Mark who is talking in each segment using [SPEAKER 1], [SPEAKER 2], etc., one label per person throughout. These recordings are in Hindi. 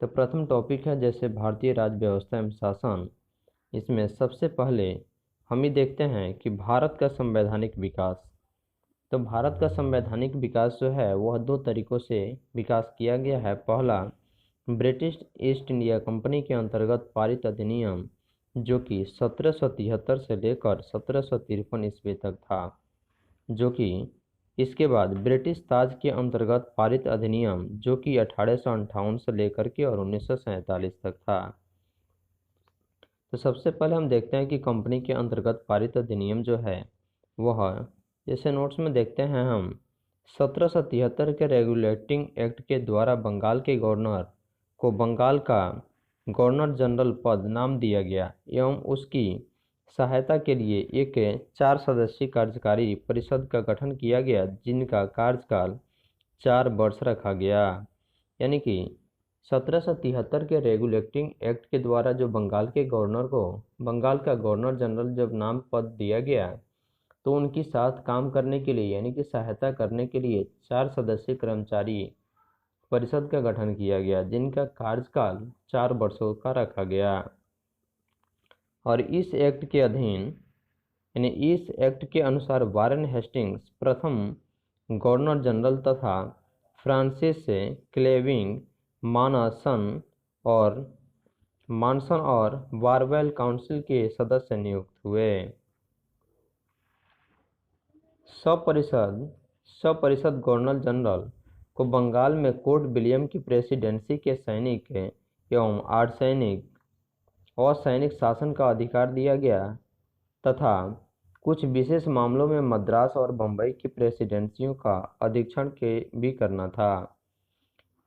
[SPEAKER 1] तो प्रथम टॉपिक है जैसे भारतीय राज्य व्यवस्था एवं शासन। इसमें सबसे पहले हम ही देखते हैं कि भारत का संवैधानिक विकास। तो भारत का संवैधानिक विकास जो है वह दो तरीकों से विकास किया गया है। पहला, ब्रिटिश ईस्ट इंडिया कंपनी के अंतर्गत पारित अधिनियम जो कि 1773 से लेकर 1753 ईस्वी तक था, जो कि इसके बाद ब्रिटिश ताज के अंतर्गत पारित अधिनियम जो कि 1858 से लेकर के और 1947 तक था। तो सबसे पहले हम देखते हैं कि कंपनी के अंतर्गत पारित अधिनियम जो है वह, जैसे नोट्स में देखते हैं हम, 1773 के रेगुलेटिंग एक्ट के द्वारा बंगाल के गवर्नर को बंगाल का गवर्नर जनरल पद नाम दिया गया एवं उसकी सहायता के लिए एक 4 सदस्यीय कार्यकारी परिषद का गठन किया गया जिनका कार्यकाल 4 वर्ष रखा गया। यानी कि 1773 के रेगुलेटिंग एक्ट के द्वारा जो बंगाल के गवर्नर को बंगाल का गवर्नर जनरल जब नाम पद दिया गया तो उनके साथ काम करने के लिए यानी कि सहायता करने के लिए 4 सदस्यीय कर्मचारी परिषद का गठन किया गया जिनका कार्यकाल 4 वर्षों का रखा गया। और इस एक्ट के अधीन यानी इस एक्ट के अनुसार वारेन हेस्टिंग्स प्रथम गवर्नर जनरल तथा फ्रांसिस क्लेविंग मानसन और बारवेल काउंसिल के सदस्य नियुक्त हुए। सपरिषद गवर्नर जनरल को बंगाल में कोर्ट विलियम की प्रेसिडेंसी के सैनिक एवं असैनिक शासन का अधिकार दिया गया तथा कुछ विशेष मामलों में मद्रास और बम्बई की प्रेसिडेंसियों का अधीक्षण के भी करना था।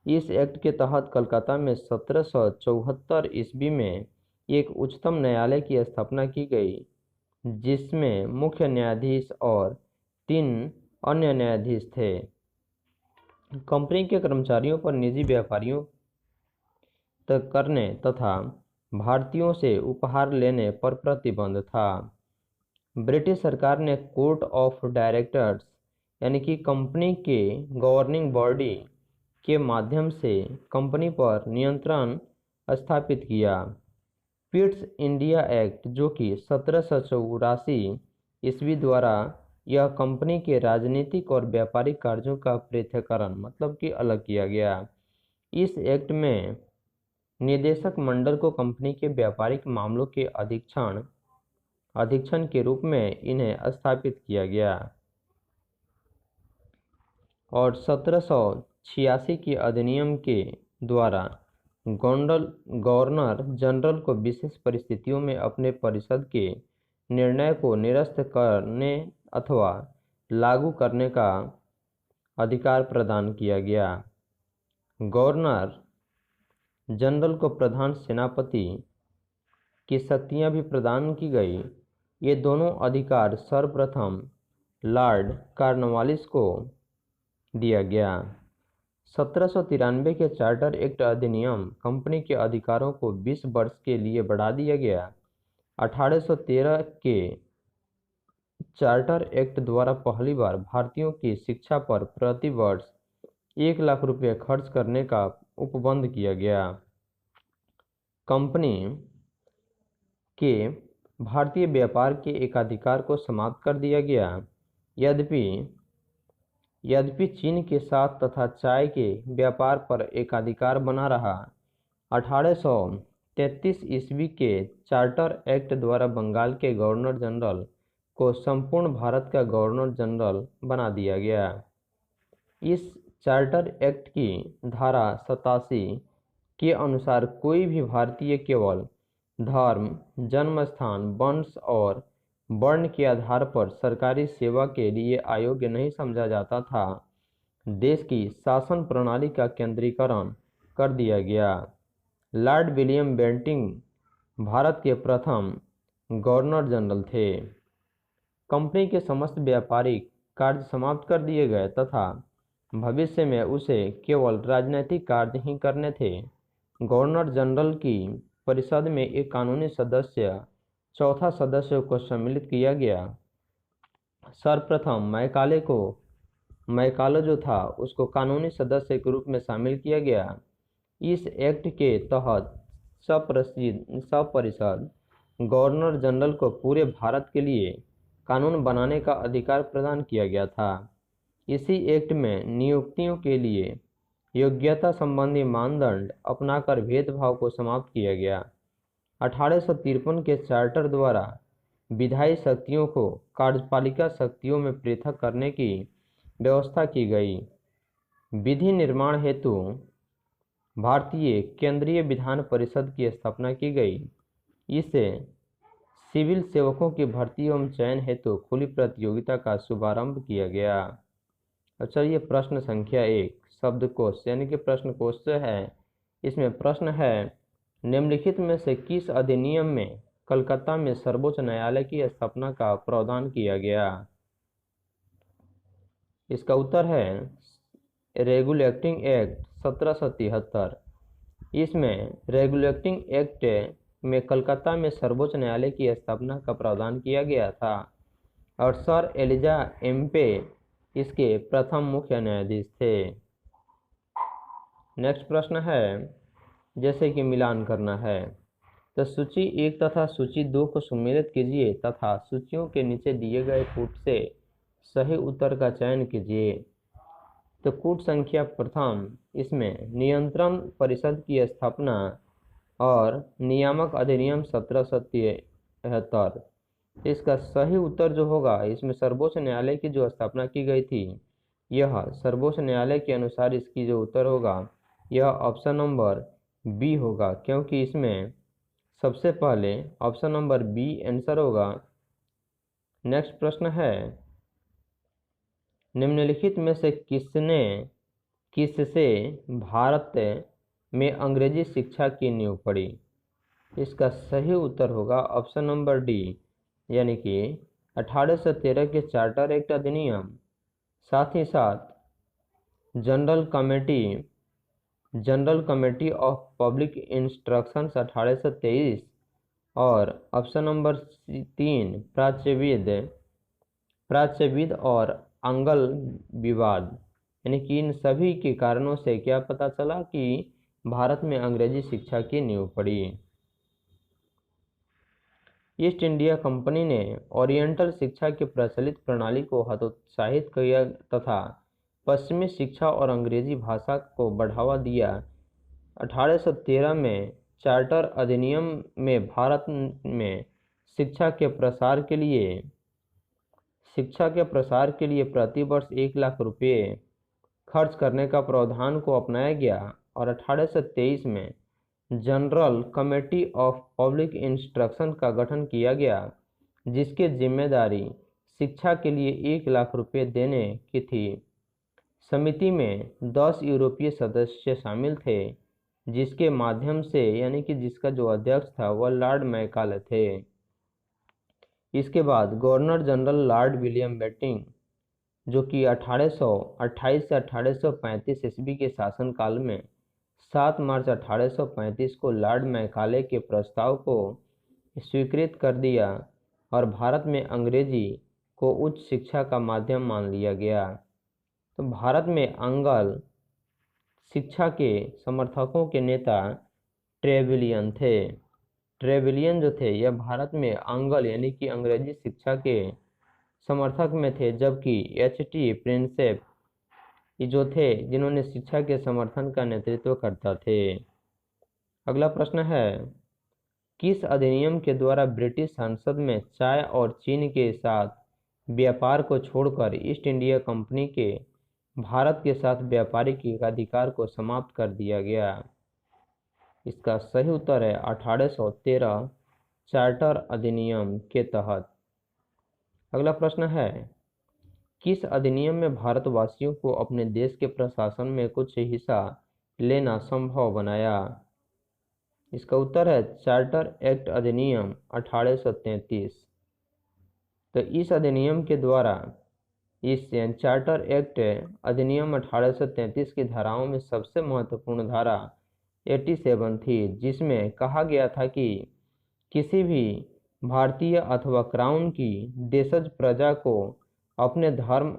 [SPEAKER 1] इस एक्ट के तहत कलकत्ता में 1774 ईस्वी में एक उच्चतम न्यायालय की स्थापना की गई जिसमें मुख्य न्यायाधीश और 3 अन्य न्यायाधीश थे। कंपनी के कर्मचारियों पर निजी व्यापारियों तक करने तथा भारतीयों से उपहार लेने पर प्रतिबंध था। ब्रिटिश सरकार ने कोर्ट ऑफ डायरेक्टर्स यानी कि कंपनी के गवर्निंग बॉडी के माध्यम से कंपनी पर नियंत्रण स्थापित किया। पिट्स इंडिया एक्ट जो कि 1784 ईस्वी द्वारा यह कंपनी के राजनीतिक और व्यापारिक कार्यों का पृथक्करण मतलब कि अलग किया गया। इस एक्ट में निदेशक मंडल को कंपनी के व्यापारिक मामलों के अधीक्षण के रूप में इन्हें स्थापित किया गया और 1786 के अधिनियम के द्वारा गवर्नर जनरल को विशेष परिस्थितियों में अपने परिषद के निर्णय को निरस्त करने अथवा लागू करने का अधिकार प्रदान किया गया। गवर्नर जनरल को प्रधान सेनापति की शक्तियां भी प्रदान की गई। ये दोनों अधिकार सर्वप्रथम लॉर्ड कॉर्नवालिस को दिया गया। 1793 के चार्टर एक्ट अधिनियम कंपनी के अधिकारों को 20 वर्ष के लिए बढ़ा दिया गया। 1813 के चार्टर एक्ट द्वारा पहली बार भारतीयों की शिक्षा पर प्रति वर्ष 1 लाख रुपये खर्च करने का उपबंध किया गया। कंपनी के भारतीय व्यापार के एकाधिकार को समाप्त कर दिया गया। यद्यपि चीन के साथ तथा चाय के व्यापार पर एकाधिकार बना रहा। 1833 ईस्वी के चार्टर एक्ट द्वारा बंगाल के गवर्नर जनरल को संपूर्ण भारत का गवर्नर जनरल बना दिया गया। इस चार्टर एक्ट की धारा 87 के अनुसार कोई भी भारतीय केवल धर्म, जन्म स्थान, वंश और वर्ण के आधार पर सरकारी सेवा के लिए अयोग्य नहीं समझा जाता था। देश की शासन प्रणाली का केंद्रीकरण कर दिया गया। लॉर्ड विलियम बेंटिंक भारत के प्रथम गवर्नर जनरल थे। कंपनी के समस्त व्यापारिक कार्य समाप्त कर दिए गए तथा भविष्य में उसे केवल राजनीतिक कार्य ही करने थे। गवर्नर जनरल की परिषद में एक कानूनी सदस्य, चौथा सदस्य को सम्मिलित किया गया। सर्वप्रथम मैकाले जो था उसको कानूनी सदस्य के रूप में शामिल किया गया। इस एक्ट के तहत सपरिषद गवर्नर जनरल को पूरे भारत के लिए कानून बनाने का अधिकार प्रदान किया गया था। इसी एक्ट में नियुक्तियों के लिए योग्यता संबंधी मानदंड अपनाकर भेदभाव को समाप्त किया गया। 1853 के चार्टर द्वारा विधायी शक्तियों को कार्यपालिका शक्तियों में पृथक करने की व्यवस्था की गई। विधि निर्माण हेतु भारतीय केंद्रीय विधान परिषद की स्थापना की गई। इससे सिविल सेवकों की भर्ती एवं चयन हेतु खुली प्रतियोगिता का शुभारंभ किया गया। अब चलिए प्रश्न संख्या 1 शब्दकोश यानी कि प्रश्नकोश जो है, इसमें प्रश्न है निम्नलिखित में से किस अधिनियम में कलकत्ता में सर्वोच्च न्यायालय की स्थापना का प्रावधान किया गया? इसका उत्तर है रेगुलेटिंग एक्ट 1773। इसमें रेगुलेटिंग एक्ट में कलकत्ता में सर्वोच्च न्यायालय की स्थापना का प्रावधान किया गया था और सर एलिजा एम्पे इसके प्रथम मुख्य न्यायाधीश थे। नेक्स्ट प्रश्न है जैसे कि मिलान करना है, तो सूची 1 तथा सूची 2 को सम्मिलित कीजिए तथा सूचियों के नीचे दिए गए कूट से सही उत्तर का चयन कीजिए। तो कूट संख्या प्रथम, इसमें नियंत्रण परिषद की स्थापना और नियामक अधिनियम 1773। इसका सही उत्तर जो होगा, इसमें सर्वोच्च न्यायालय की जो स्थापना की गई थी, यह सर्वोच्च न्यायालय के अनुसार इसकी जो उत्तर होगा यह ऑप्शन नंबर बी होगा, क्योंकि इसमें सबसे पहले ऑप्शन नंबर बी आंसर होगा। नेक्स्ट प्रश्न है निम्नलिखित में से किससे भारत में अंग्रेजी शिक्षा की नींव पड़ी? इसका सही उत्तर होगा ऑप्शन नंबर डी, यानी कि 1813 के चार्टर एक्ट अधिनियम, साथ ही साथ general committee of public instructions 1823 और ऑप्शन नंबर 3 प्राच्यविद और आंगल विवाद, यानी कि इन सभी के कारणों से क्या पता चला कि भारत में अंग्रेजी शिक्षा की नींव पड़ी। ईस्ट इंडिया कंपनी ने ओरिएंटल शिक्षा की प्रचलित प्रणाली को हतोत्साहित किया तथा पश्चिमी शिक्षा और अंग्रेजी भाषा को बढ़ावा दिया। 1813 में चार्टर अधिनियम में भारत में शिक्षा के प्रसार के लिए प्रति वर्ष 1 लाख रुपये खर्च करने का प्रावधान को अपनाया गया और 1823 में general committee of public instruction का गठन किया गया, जिसकी जिम्मेदारी शिक्षा के लिए 1 लाख रुपये देने की थी। समिति में 10 यूरोपीय सदस्य शामिल थे, जिसके माध्यम से यानी कि जिसका जो अध्यक्ष था वह लॉर्ड मैकाले थे। इसके बाद governor general Lord William Bentinck, जो कि 1828 से 1835 ईस्वी के शासनकाल में 7 मार्च 1835 को लॉर्ड मैकाले के प्रस्ताव को स्वीकृत कर दिया और भारत में अंग्रेजी को उच्च शिक्षा का माध्यम मान लिया गया। तो भारत में आंग्ल शिक्षा के समर्थकों के नेता ट्रेविलियन थे। ट्रेविलियन जो थे यह भारत में आंग्ल यानी कि अंग्रेजी शिक्षा के समर्थक में थे, जबकि एच.टी. प्रिंसेप जो थे जिन्होंने शिक्षा के समर्थन का नेतृत्व करता थे। अगला प्रश्न है किस अधिनियम के द्वारा ब्रिटिश संसद में चाय और चीनी के साथ व्यापार को छोड़कर ईस्ट इंडिया कंपनी के भारत के साथ व्यापारिक एकाधिकार को समाप्त कर दिया गया? इसका सही उत्तर है 1813 चार्टर अधिनियम के तहत। अगला प्रश्न है किस अधिनियम में भारतवासियों को अपने देश के प्रशासन में कुछ हिस्सा लेना संभव बनाया? इसका उत्तर है चार्टर एक्ट अधिनियम 1833। तो इस अधिनियम के द्वारा इस चार्टर एक्ट अधिनियम 1833 की धाराओं में सबसे महत्वपूर्ण धारा 87 थी, जिसमें कहा गया था कि किसी भी भारतीय अथवा क्राउन की देशज प्रजा को अपने धर्म,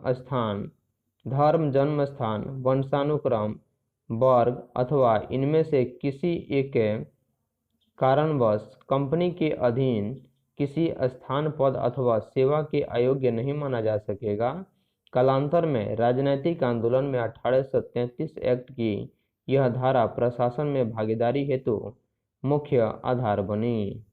[SPEAKER 1] जन्म स्थान, वंशानुक्रम वर्ग अथवा इनमें से किसी एक कारणवश कंपनी के अधीन किसी स्थान, पद अथवा सेवा के अयोग्य नहीं माना जा सकेगा। कालांतर में राजनीतिक आंदोलन में 1833 एक्ट की यह धारा प्रशासन में भागीदारी हेतु मुख्य आधार बनी।